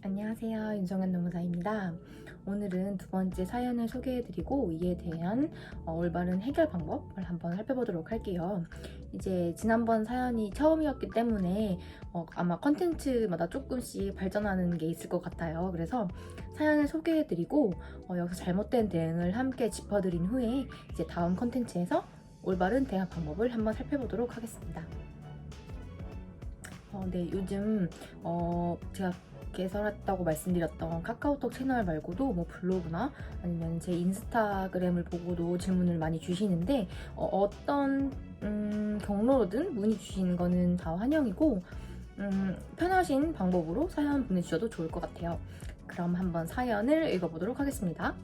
안녕하세요. 윤정현 노무사입니다. 오늘은 두 번째 사연을 소개해드리고 이에 대한 올바른 해결 방법을 한번 살펴보도록 할게요. 이제 지난번 사연이 처음이었기 때문에 아마 컨텐츠마다 조금씩 발전하는 게 있을 것 같아요. 그래서 사연을 소개해드리고 여기서 잘못된 대응을 함께 짚어드린 후에 이제 다음 컨텐츠에서 올바른 대응 방법을 한번 살펴보도록 하겠습니다. 네, 요즘 제가 개설했다고 말씀드렸던 카카오톡 채널 말고도 뭐 블로그나 아니면 제 인스타그램을 보고도 질문을 많이 주시는데 어떤 경로로든 문의 주시는 거는 다 환영이고 편하신 방법으로 사연 보내주셔도 좋을 것 같아요. 그럼 한번 사연을 읽어보도록 하겠습니다.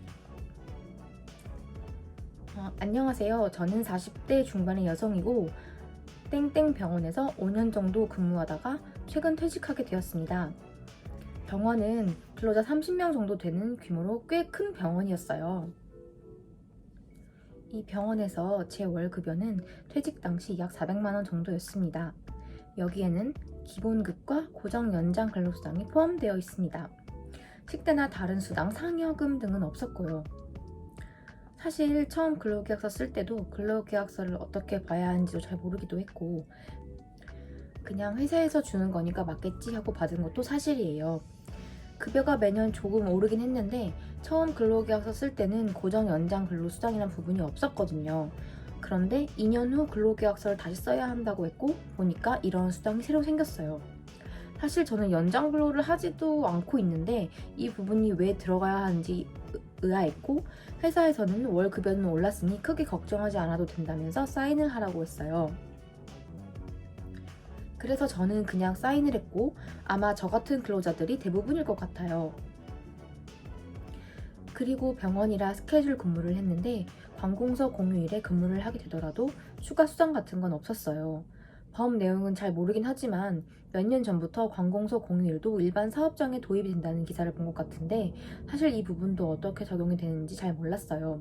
안녕하세요. 저는 40대 중반의 여성이고 땡땡 병원에서 5년 정도 근무하다가 최근 퇴직하게 되었습니다. 병원은 근로자 30명 정도 되는 규모로 꽤 큰 병원이었어요. 이 병원에서 제 월급여는 퇴직 당시 약 400만 원 정도였습니다. 여기에는 기본급과 고정 연장 근로수당이 포함되어 있습니다. 식대나 다른 수당, 상여금 등은 없었고요. 사실 처음 근로계약서 쓸 때도 근로계약서를 어떻게 봐야 하는지도 잘 모르기도 했고 그냥 회사에서 주는 거니까 맞겠지 하고 받은 것도 사실이에요. 급여가 매년 조금 오르긴 했는데 처음 근로계약서 쓸 때는 고정 연장 근로수당이란 부분이 없었거든요. 그런데 2년 후 근로계약서를 다시 써야 한다고 했고 보니까 이런 수당이 새로 생겼어요. 사실 저는 연장 근로를 하지도 않고 있는데 이 부분이 왜 들어가야 하는지 의아했고 회사에서는 월 급여는 올랐으니 크게 걱정하지 않아도 된다면서 사인을 하라고 했어요. 그래서 저는 그냥 사인을 했고 아마 저 같은 근로자들이 대부분일 것 같아요. 그리고 병원이라 스케줄 근무를 했는데 관공서 공휴일에 근무를 하게 되더라도 추가 수당 같은 건 없었어요. 법 내용은 잘 모르긴 하지만 몇 년 전부터 관공서 공휴일도 일반 사업장에 도입이 된다는 기사를 본 것 같은데 사실 이 부분도 어떻게 적용이 되는지 잘 몰랐어요.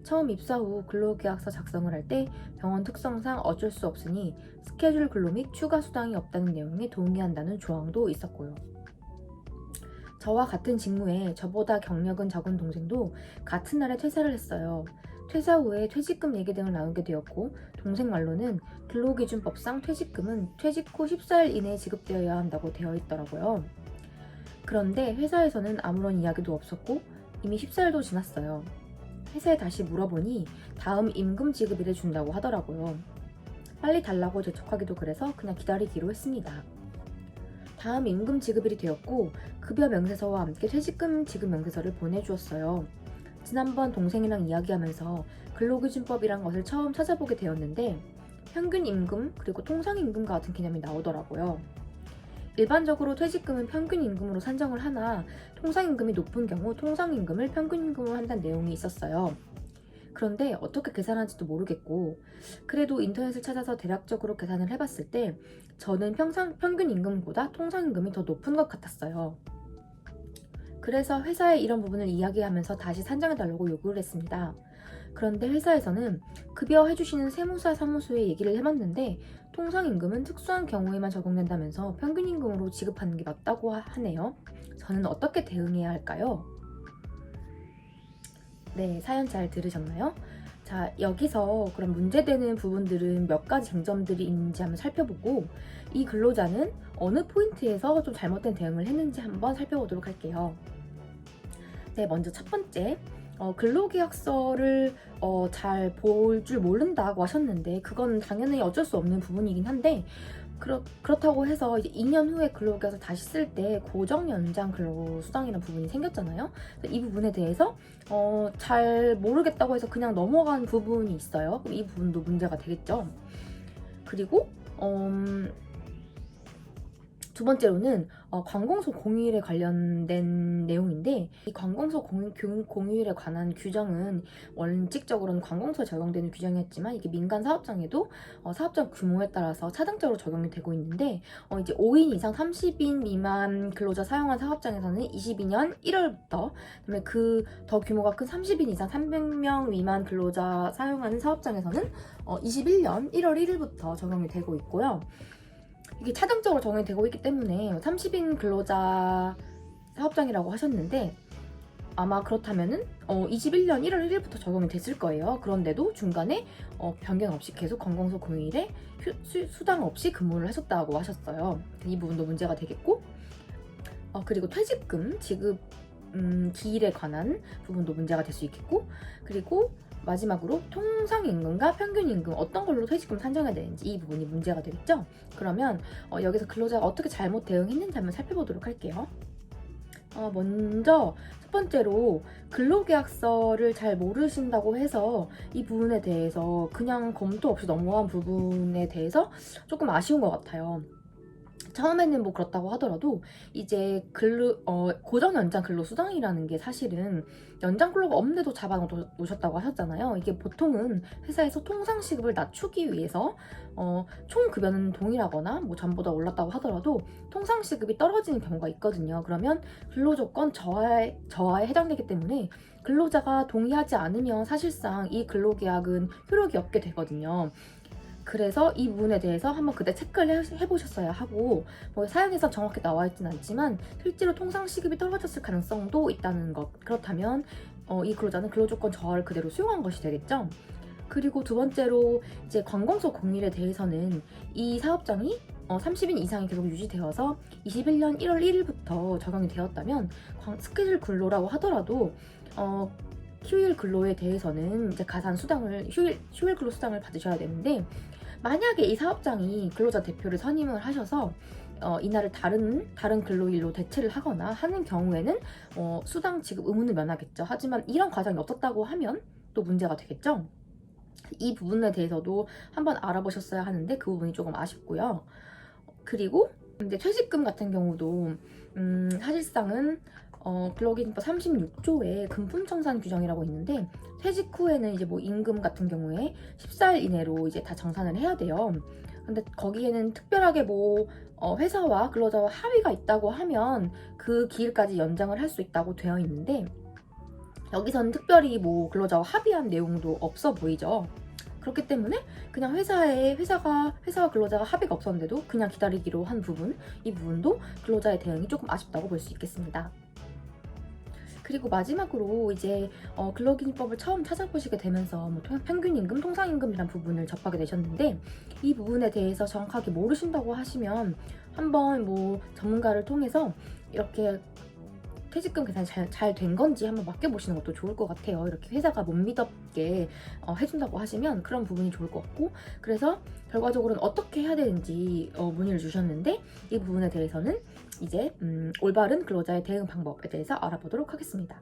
처음 입사 후 근로계약서 작성을 할 때 병원 특성상 어쩔 수 없으니 스케줄 근로 및 추가 수당이 없다는 내용에 동의한다는 조항도 있었고요. 저와 같은 직무에 저보다 경력은 적은 동생도 같은 날에 퇴사를 했어요. 퇴사 후에 퇴직금 얘기 등을 나누게 되었고 동생 말로는 근로기준법상 퇴직금은 퇴직 후 14일 이내에 지급되어야 한다고 되어 있더라고요. 그런데 회사에서는 아무런 이야기도 없었고 이미 14일도 지났어요. 회사에 다시 물어보니 다음 임금 지급일에 준다고 하더라고요. 빨리 달라고 재촉하기도 그래서 그냥 기다리기로 했습니다. 다음 임금 지급일이 되었고 급여 명세서와 함께 퇴직금 지급 명세서를 보내주었어요. 지난번 동생이랑 이야기하면서 근로기준법이란 것을 처음 찾아보게 되었는데 평균 임금 그리고 통상 임금과 같은 개념이 나오더라고요. 일반적으로 퇴직금은 평균 임금으로 산정을 하나 통상 임금이 높은 경우 통상 임금을 평균 임금으로 한다는 내용이 있었어요. 그런데 어떻게 계산하는지도 모르겠고 그래도 인터넷을 찾아서 대략적으로 계산을 해봤을 때 저는 평균 임금보다 통상 임금이 더 높은 것 같았어요. 그래서 회사에 이런 부분을 이야기하면서 다시 산정해달라고 요구를 했습니다. 그런데 회사에서는 급여 해주시는 세무사 사무소에 얘기를 해봤는데 통상임금은 특수한 경우에만 적용된다면서 평균임금으로 지급하는 게 맞다고 하네요. 저는 어떻게 대응해야 할까요? 네, 사연 잘 들으셨나요? 자, 여기서 그럼 문제되는 부분들은 몇 가지 쟁점들이 있는지 한번 살펴보고 이 근로자는 어느 포인트에서 좀 잘못된 대응을 했는지 한번 살펴보도록 할게요. 네, 먼저 첫 번째, 근로계약서를 잘 볼 줄 모른다고 하셨는데 그건 당연히 어쩔 수 없는 부분이긴 한데 그렇다고 해서 이제 2년 후에 근로계약서 다시 쓸 때 고정 연장 근로수당이라는 부분이 생겼잖아요. 이 부분에 대해서 잘 모르겠다고 해서 그냥 넘어간 부분이 있어요. 그럼 이 부분도 문제가 되겠죠. 그리고 두 번째로는 관공서 공휴일에 관련된 내용인데 이 관공서 공휴일에 관한 규정은 원칙적으로는 관공서에 적용되는 규정이었지만 이게 민간 사업장에도 사업장 규모에 따라서 차등적으로 적용이 되고 있는데 이제 5인 이상 30인 미만 근로자 사용한 사업장에서는 22년 1월부터 그다음에 그 더 규모가 큰 30인 이상 300명 미만 근로자 사용하는 사업장에서는 21년 1월 1일부터 적용이 되고 있고요. 이게 차등적으로 적용이 되고 있기 때문에 30인 근로자 사업장이라고 하셨는데 아마 그렇다면은 21년 1월 1일부터 적용이 됐을 거예요. 그런데도 중간에 변경 없이 계속 관공서 공휴일에 수당 없이 근무를 하셨다고 하셨어요. 이 부분도 문제가 되겠고 그리고 퇴직금 지급 기일에 관한 부분도 문제가 될 수 있겠고 그리고 마지막으로 통상임금과 평균임금 어떤 걸로 퇴직금 산정해야 되는지 이 부분이 문제가 되겠죠? 그러면 여기서 근로자가 어떻게 잘못 대응했는지 한번 살펴보도록 할게요. 먼저 첫 번째로 근로계약서를 잘 모르신다고 해서 이 부분에 대해서 그냥 검토 없이 넘어간 부분에 대해서 조금 아쉬운 것 같아요. 처음에는 뭐 그렇다고 하더라도 이제 고정 연장 근로수당이라는 게 사실은 연장 근로가 없는데도 잡아놓으셨다고 하셨잖아요. 이게 보통은 회사에서 통상시급을 낮추기 위해서 총 급여는 동일하거나 뭐 전보다 올랐다고 하더라도 통상시급이 떨어지는 경우가 있거든요. 그러면 근로조건 저하에 해당되기 때문에 근로자가 동의하지 않으면 사실상 이 근로계약은 효력이 없게 되거든요. 그래서 이 부분에 대해서 한번 그때 체크를 해보셨어야 하고 뭐 사연에서 정확히 나와 있지는 않지만 실제로 통상시급이 떨어졌을 가능성도 있다는 것. 그렇다면 이 근로자는 근로조건 저하를 그대로 수용한 것이 되겠죠. 그리고 두 번째로 이제 관공서 공휴일에 대해서는 이 사업장이 30인 이상이 계속 유지되어서 21년 1월 1일부터 적용이 되었다면 스케줄 근로라고 하더라도 휴일 근로에 대해서는 이제 가산 수당을 휴일 근로 수당을 받으셔야 되는데 만약에 이 사업장이 근로자 대표를 선임을 하셔서 이날을 다른 근로일로 대체를 하거나 하는 경우에는 수당 지급 의무는 면하겠죠. 하지만 이런 과정이 없었다고 하면 또 문제가 되겠죠. 이 부분에 대해서도 한번 알아보셨어야 하는데 그 부분이 조금 아쉽고요. 그리고 이제 퇴직금 같은 경우도 사실상은 근로기준법 36조에 금품청산 규정이라고 있는데 퇴직 후에는 이제 뭐 임금 같은 경우에 14일 이내로 이제 다 정산을 해야 돼요. 근데 거기에는 특별하게 뭐 회사와 근로자와 합의가 있다고 하면 그 기일까지 연장을 할 수 있다고 되어 있는데 여기서는 특별히 뭐 근로자와 합의한 내용도 없어 보이죠. 그렇기 때문에 그냥 회사와 근로자가 합의가 없었는데도 그냥 기다리기로 한 부분, 이 부분도 근로자의 대응이 조금 아쉽다고 볼 수 있겠습니다. 그리고 마지막으로 이제 근로기준법을 처음 찾아보시게 되면서 뭐 평균임금, 통상임금이란 부분을 접하게 되셨는데 이 부분에 대해서 정확하게 모르신다고 하시면 한번 뭐 전문가를 통해서 이렇게 퇴직금 계산이 잘 된 건지 한번 맡겨보시는 것도 좋을 것 같아요. 이렇게 회사가 못 믿었게 해준다고 하시면 그런 부분이 좋을 것 같고 그래서 결과적으로는 어떻게 해야 되는지 문의를 주셨는데 이 부분에 대해서는 이제 올바른 근로자의 대응 방법에 대해서 알아보도록 하겠습니다.